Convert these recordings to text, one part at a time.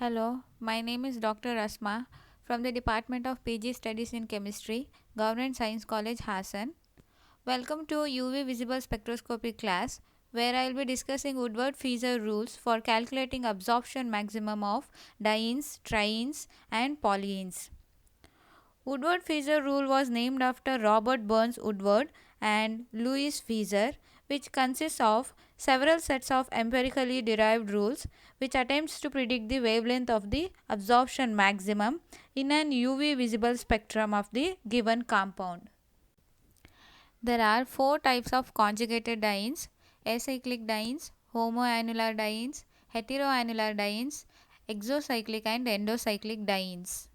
Hello, my name is Dr. Rasma from the Department of PG Studies in Chemistry, Government Science College, Hassan. Welcome to UV visible spectroscopy class where I will be discussing Woodward-Fieser rules for calculating absorption maximum of dienes, trienes and polyenes. Woodward-Fieser rule was named after Robert Burns Woodward and Louis Fieser, which consists of several sets of empirically derived rules which attempts to predict the wavelength of the absorption maximum in an UV visible spectrum of the given compound. There are four types of conjugated dienes: acyclic dienes, homoannular dienes, heteroannular dienes, exocyclic and endocyclic dienes.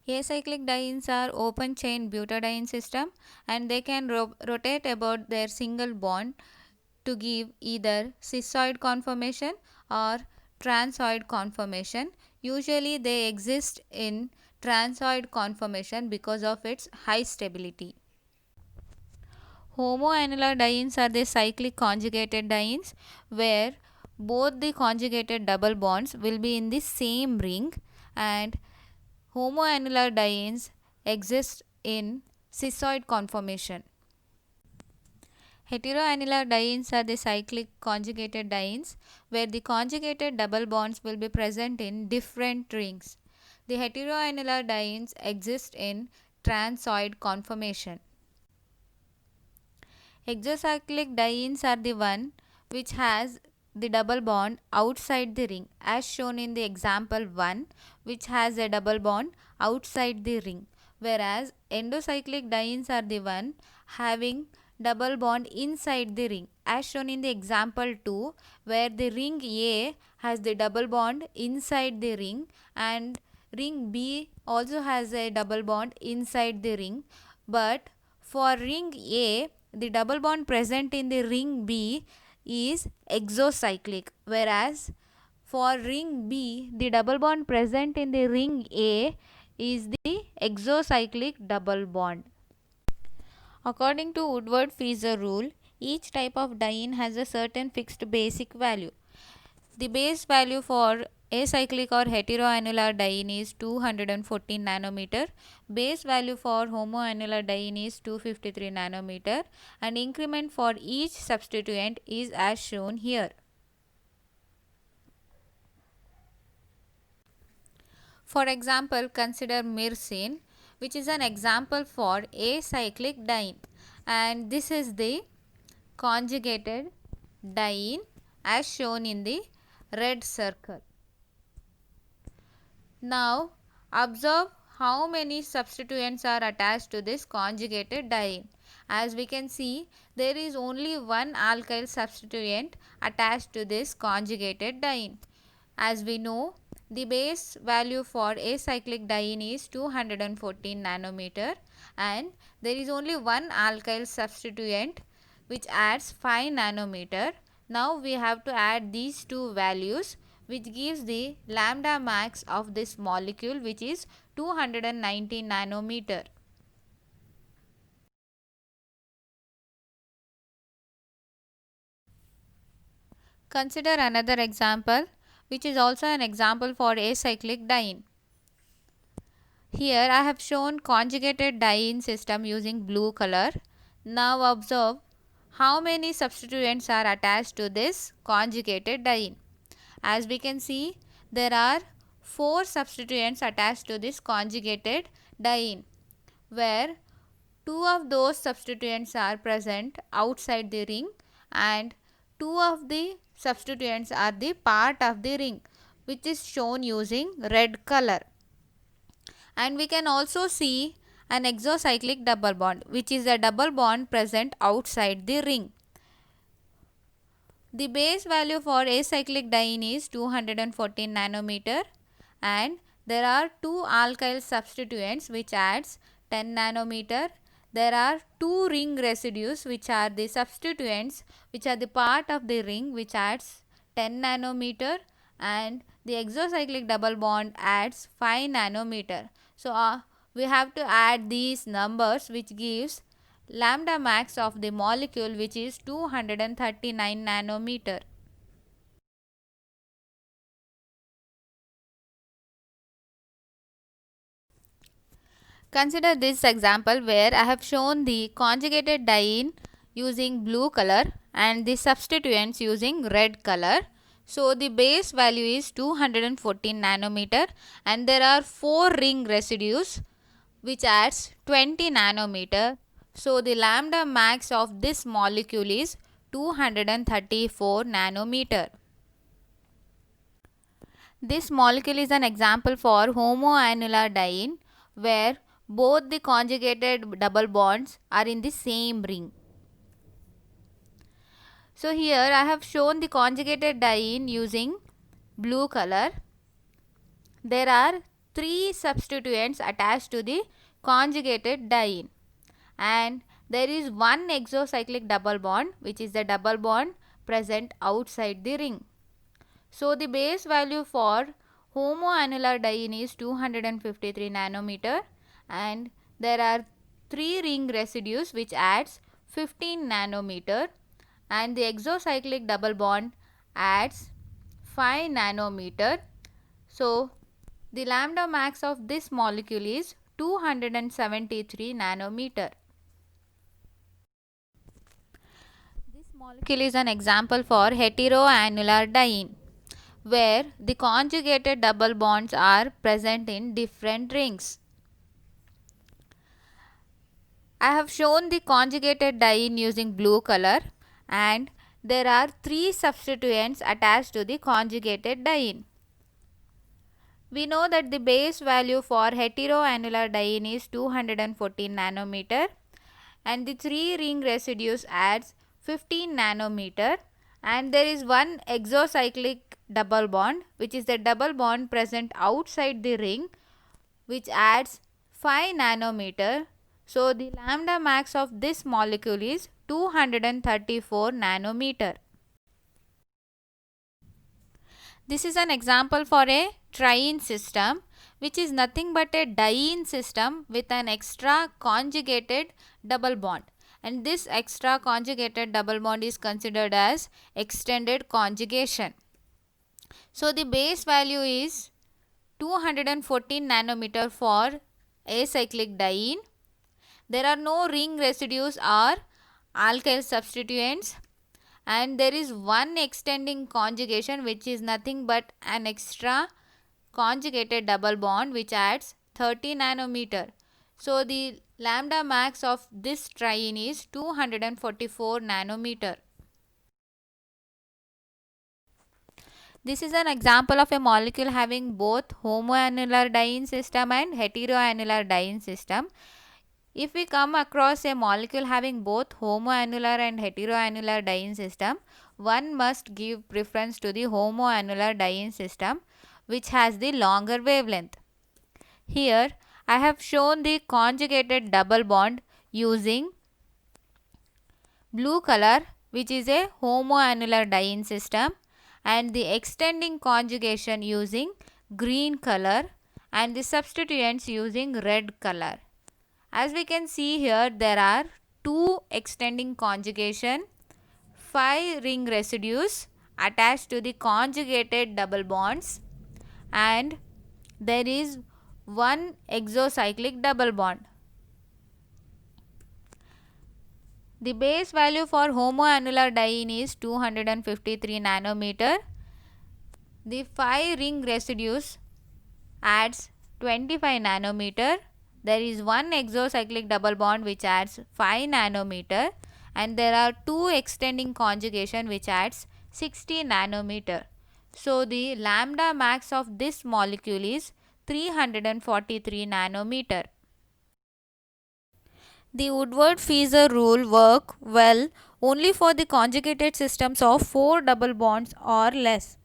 Acyclic dienes are open chain butadiene system and they can rotate about their single bond to give either cis-oid conformation or trans-oid conformation. Usually they exist in trans-oid conformation because of its high stability. Homoannular dienes are the cyclic conjugated dienes where both the conjugated double bonds will be in the same ring, and homoannular dienes exist in cis-oid conformation. Heteroannular dienes are the cyclic conjugated dienes where the conjugated double bonds will be present in different rings. The heteroannular dienes exist in trans-oid conformation. Exocyclic dienes are the one which has the double bond outside the ring, as shown in the example 1, which has a double bond outside the ring, whereas endocyclic dienes are the one having double bond inside the ring, as shown in the example 2, where the ring A has the double bond inside the ring and ring B also has a double bond inside the ring. But for ring A, the double bond present in the ring B is exocyclic, whereas for ring B, the double bond present in the ring A is the exocyclic double bond. According to Woodward-Fieser rule, each type of diene has a certain fixed basic value. The base value for acyclic or heteroannular diene is 214 nanometer, base value for homoannular diene is 253 nanometer, and increment for each substituent is as shown here. For example, consider myrcene, which is an example for acyclic diene, and this is the conjugated diene as shown in the red circle. Now observe how many substituents are attached to this conjugated diene. As we can see, there is only one alkyl substituent attached to this conjugated diene. As we know, the base value for acyclic diene is 214 nanometer and there is only one alkyl substituent which adds 5 nanometer. Now we have to add these two values, which gives the lambda max of this molecule, which is 290 nanometer. Consider another example, which is also an example for acyclic diene. Here I have shown conjugated diene system using blue color. Now observe how many substituents are attached to this conjugated diene. As we can see, there are 4 substituents attached to this conjugated diene, where 2 of those substituents are present outside the ring and 2 of the substituents are the part of the ring, which is shown using red color. And we can also see an exocyclic double bond, which is a double bond present outside the ring. The base value for acyclic diene is 214 nanometer and there are 2 alkyl substituents which adds 10 nanometer. There are 2 ring residues which are the substituents which are the part of the ring which adds 10 nanometer, and the exocyclic double bond adds 5 nanometer. So we have to add these numbers, which gives lambda max of the molecule, which is 239 nanometer. Consider this example where I have shown the conjugated diene using blue color and the substituents using red color. So the base value is 214 nanometer and there are 4 ring residues which adds 20 nanometer. So the lambda max of this molecule is 234 nanometer. This molecule is an example for homoannular diene where both the conjugated double bonds are in the same ring. So here I have shown the conjugated diene using blue color. There are 3 substituents attached to the conjugated diene and there is one exocyclic double bond which is the double bond present outside the ring. So the base value for homoannular diene is 253 nanometer and there are 3 ring residues which adds 15 nanometer and the exocyclic double bond adds 5 nanometer. So the lambda max of this molecule is 273 nanometer. This molecule is an example for heteroannular diene where the conjugated double bonds are present in different rings. I have shown the conjugated diene using blue color and there are 3 substituents attached to the conjugated diene. We know that the base value for heteroannular diene is 214 nanometer and the 3 ring residues adds 15 nanometer and there is one exocyclic double bond which is the double bond present outside the ring which adds 5 nanometer. So the lambda max of this molecule is 234 nanometer. This is an example for a triene system which is nothing but a diene system with an extra conjugated double bond and this extra conjugated double bond is considered as extended conjugation. So the base value is 214 nanometer for acyclic diene. There are no ring residues or alkyl substituents and there is one extending conjugation which is nothing but an extra conjugated double bond which adds 30 nanometer. So the lambda max of this triene is 244 nanometer. This is an example of a molecule having both homoannular diene system and heteroannular diene system. If we come across a molecule having both homoannular and heteroannular diene system, one must give preference to the homoannular diene system which has the longer wavelength. Here I have shown the conjugated double bond using blue color which is a homoannular diene system and the extending conjugation using green color and the substituents using red color. As we can see here, there are 2 extending conjugation, 5 ring residues attached to the conjugated double bonds and there is one exocyclic double bond. The base value for homoannular diene is 253 nanometer. The 5 ring residues adds 25 nanometer. There is one exocyclic double bond which adds 5 nanometer and there are 2 extending conjugation which adds 60 nanometer. So the lambda max of this molecule is 343 nanometer. The Woodward-Fieser rule work well only for the conjugated systems of 4 double bonds or less.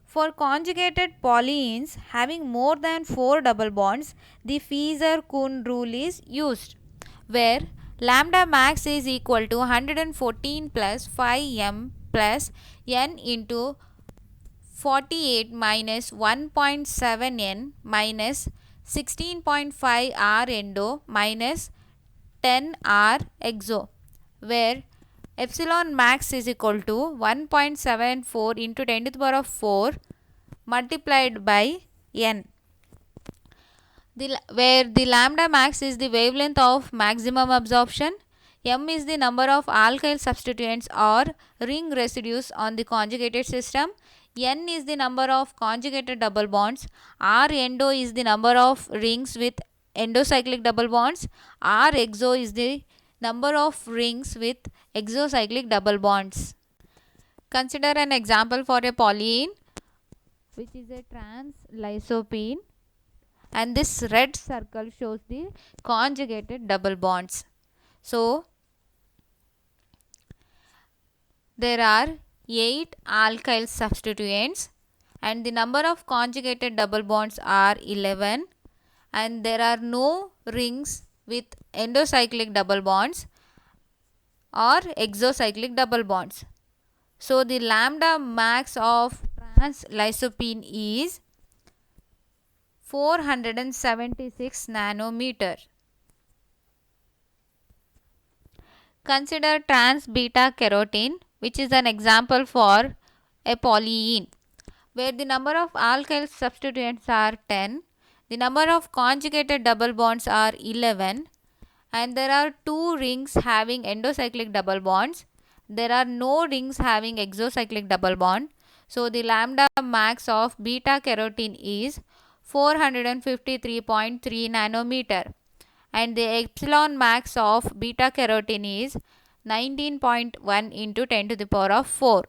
For conjugated polyenes having more than 4 double bonds, the Fieser-Kuhn rule is used, where lambda max is equal to 114 plus 5m plus n into 48 minus 1.7 n minus 16.5 r endo minus 10 r exo, where epsilon max is equal to 1.74 into 10 to the power of 4 multiplied by n. where the lambda max is the wavelength of maximum absorption, m is the number of alkyl substituents or ring residues on the conjugated system, n is the number of conjugated double bonds, r endo is the number of rings with endocyclic double bonds, r exo is the number of rings with exocyclic double bonds. Consider an example for a polyene which is a trans lysopene, and this red circle shows the conjugated double bonds. So there are 8 alkyl substituents and the number of conjugated double bonds are 11, and there are no rings with endocyclic double bonds or exocyclic double bonds. So the lambda max of trans lysopene is 476 nanometer. Consider trans beta carotene, which is an example for a polyene, where the number of alkyl substituents are 10, the number of conjugated double bonds are 11, and there are 2 rings having endocyclic double bonds. There are no rings having exocyclic double bond. So the lambda max of beta carotene is 453.3 nanometer, and the epsilon max of beta carotene is 19.1 into 10 to the power of 4.